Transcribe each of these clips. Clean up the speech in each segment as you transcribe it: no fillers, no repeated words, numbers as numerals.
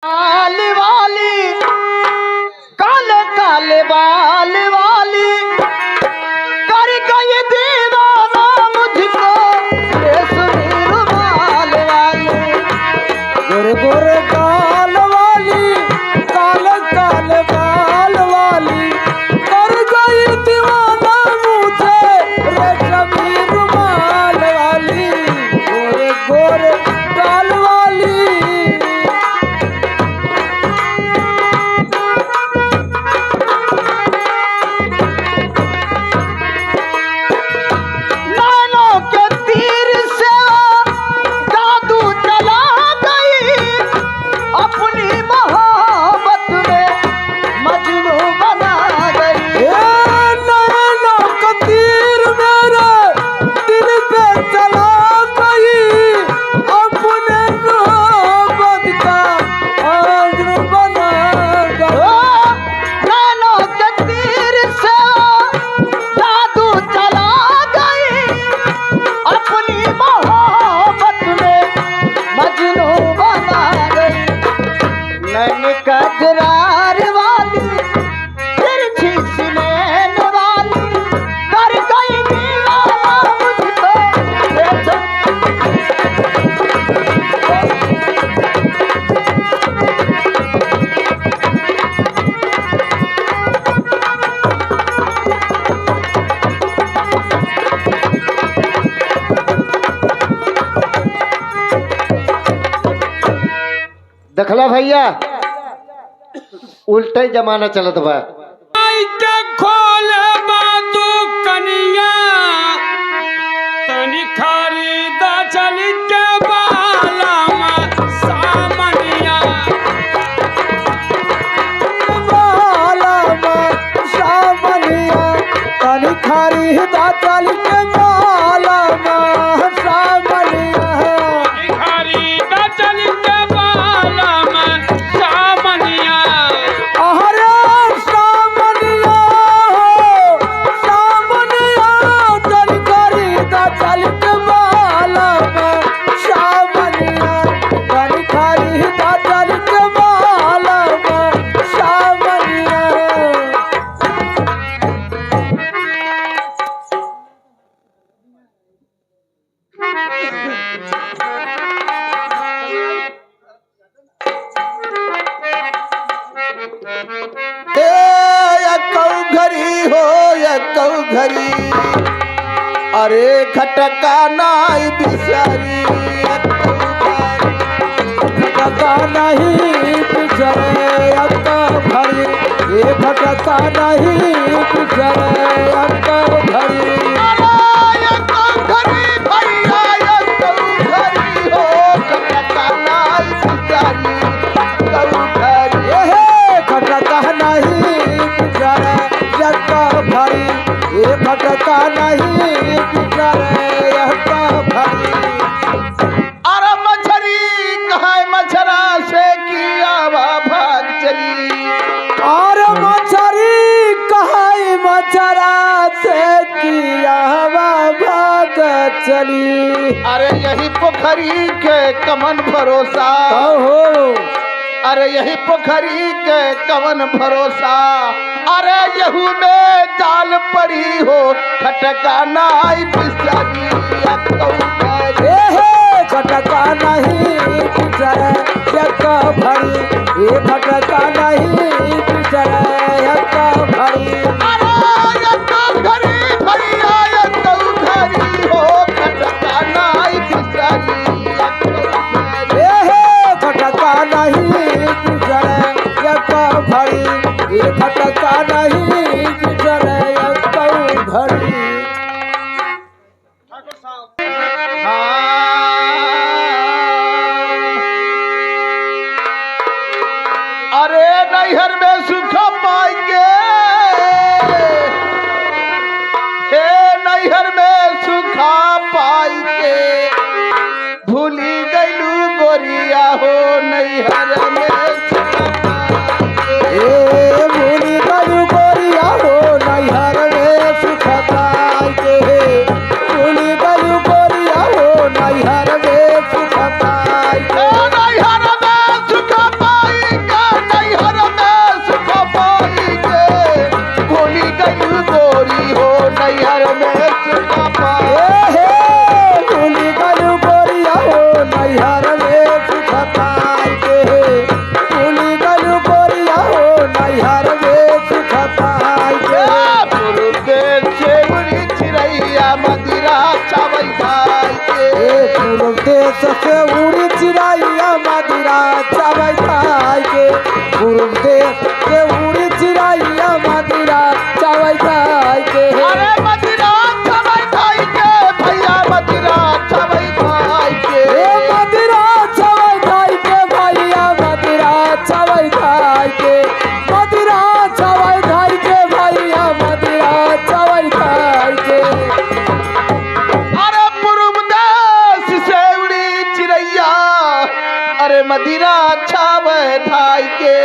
काले वाली काले काले बाल वाली कर गई दीवाना मुझको रेशमी रुमाल वाली गोरे गोरे काल वाली काले काले बाल वाली कर गई दीवाना मुझे रेशमी रुमाल वाली गोरे गोरे काल वाली। नैनों के तीर से जादू चला गई अपनी मोहब्बत में मजनू बना गई। नैनों का तीर मेरे दिल पे चला गई अपने मोहब्बत का आज़ू बना गई। नैनों के तीर से जादू चला गई अपनी मोहब्बत में मजनू बना गई। नैन कजरार वाली तिरछी सुनैन वाली कर गई दीवाना मुझको दखला भैया उल्टा ही जमाना चलत बा। खोले बातू कनिया तनी खरीदा चल के बाला सामनिया बाला सामनिया तनी खरीदा चल के बाला सामनिया खरीदा चल के बाला सामनिया। अरे सामनिया सामनिया तनी खरीदा चल के बाला सामनिया तनी खरीदा चल के बाला सामनिया। घरी हो यकौ घरी अरे खटका नाई बिसारी भटका नहीं पिछड़े अक्का भरी ये भटका नहीं पिछड़े अक्का भरी। भटका नहीं पिछड़े अक्का भरी ये भटका नहीं पिछड़े अक्का भरी। अरे मछरी कहाँ मछरा से किया भाग चली और मछरी कहाई मछरा से किया भाग चली। अरे यही पोखरी के कमन भरोसा हो अरे यही पोखरी के कमन भरोसा अरे यहू में जाल पड़ी हो खटका नाई बिसारी खटका नहीं पिछड़े यक्का भरी ये भटका नहीं पिछड़े यक्का भरी। भटका नहीं पिछड़े यक्का भरी ये भटका नहीं पिछड़े यक्का भरी। अरे नैहर में सुख पाएंगे हे नैहर में सुखा पाएंगे भूली गईलू गोरिया हो नैहर में भूली गई गोरिया हो नैहर में सुख पाएंगे भूली गई गोरिया हो नैहर में सुख पाएंगे। नैहर में सुख पाए पूर्व देश के उड़ी चिड़ैया मदिरा चावै खाई के अरे मदिरा छवै खाई के भैया मदिरा छवै खाई के मदिरा चावै खाई के भैया मदिरा चावै खाई के मदिरा चावै खाई के भैया मदिरा चावै खाई के अरे पूर्व देश से उड़ी चिड़ैया अरे मदिरा छावै खाई के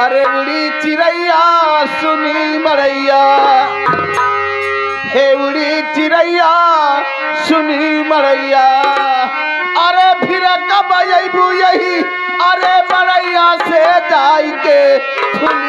अरे उड़ी चिड़ैया सुनी मरैया हे उड़ी चिड़ैया सुनी मरैया अरे फिर कब अबू यही अरे मरैया से जाई के सुनी